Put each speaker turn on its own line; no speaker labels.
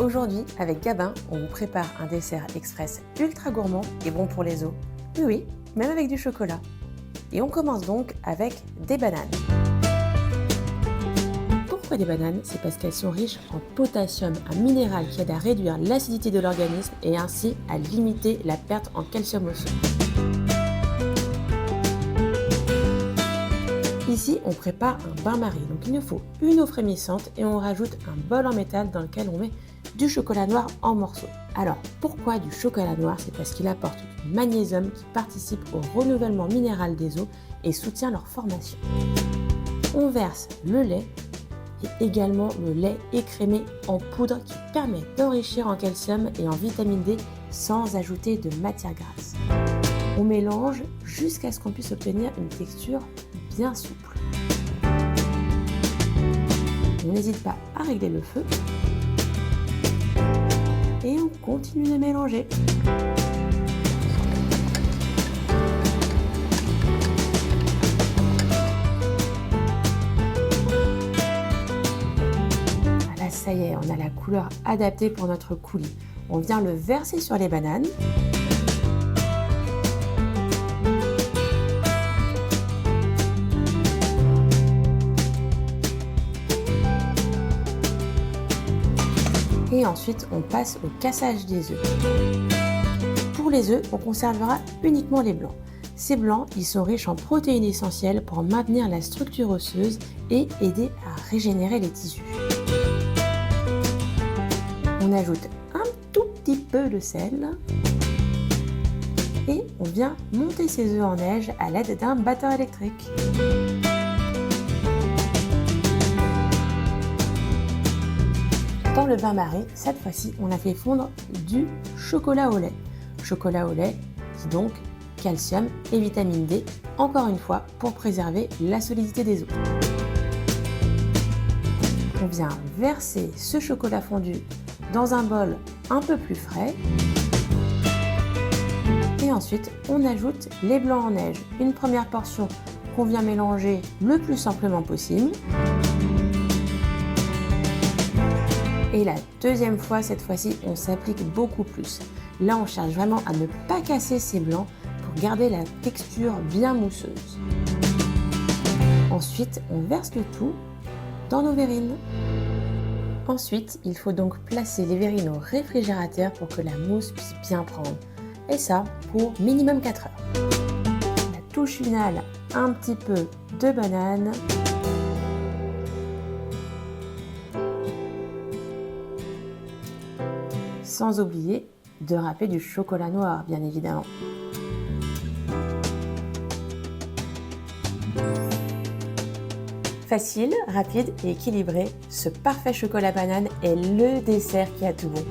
Aujourd'hui, avec Gabin, on vous prépare un dessert express ultra gourmand et bon pour les os. Oui, oui, même avec du chocolat. Et on commence donc avec des bananes. Pourquoi des bananes? C'est parce qu'elles sont riches en potassium, un minéral qui aide à réduire l'acidité de l'organisme et ainsi à limiter la perte en calcium osseux. Ici, on prépare un bain-marie, donc il nous faut une eau frémissante et on rajoute un bol en métal dans lequel on met du chocolat noir en morceaux. Alors, pourquoi du chocolat noir? C'est parce qu'il apporte du magnésium qui participe au renouvellement minéral des os et soutient leur formation. On verse le lait et également le lait écrémé en poudre qui permet d'enrichir en calcium et en vitamine D sans ajouter de matière grasse. On mélange jusqu'à ce qu'on puisse obtenir une texture bien souple. On n'hésite pas à régler le feu et on continue de mélanger. Voilà, ça y est, on a la couleur adaptée pour notre coulis. On vient le verser sur les bananes. Et ensuite, on passe au cassage des œufs. Pour les œufs, on conservera uniquement les blancs. Ces blancs, ils sont riches en protéines essentielles pour maintenir la structure osseuse et aider à régénérer les tissus. On ajoute un tout petit peu de sel et on vient monter ces œufs en neige à l'aide d'un batteur électrique. Dans le bain-marie, cette fois-ci, on a fait fondre du chocolat au lait. Chocolat au lait qui donc calcium et vitamine D, encore une fois, pour préserver la solidité des os. On vient verser ce chocolat fondu dans un bol un peu plus frais. Et ensuite, on ajoute les blancs en neige. Une première portion qu'on vient mélanger le plus simplement possible. Et la deuxième fois, cette fois-ci, on s'applique beaucoup plus. Là, on cherche vraiment à ne pas casser ces blancs pour garder la texture bien mousseuse. Ensuite, on verse le tout dans nos verrines. Ensuite, il faut donc placer les verrines au réfrigérateur pour que la mousse puisse bien prendre. Et ça, pour minimum 4 heures. La touche finale, un petit peu de banane. Sans oublier de râper du chocolat noir, bien évidemment. Facile, rapide et équilibré, ce parfait chocolat banane est le dessert qui a tout bon.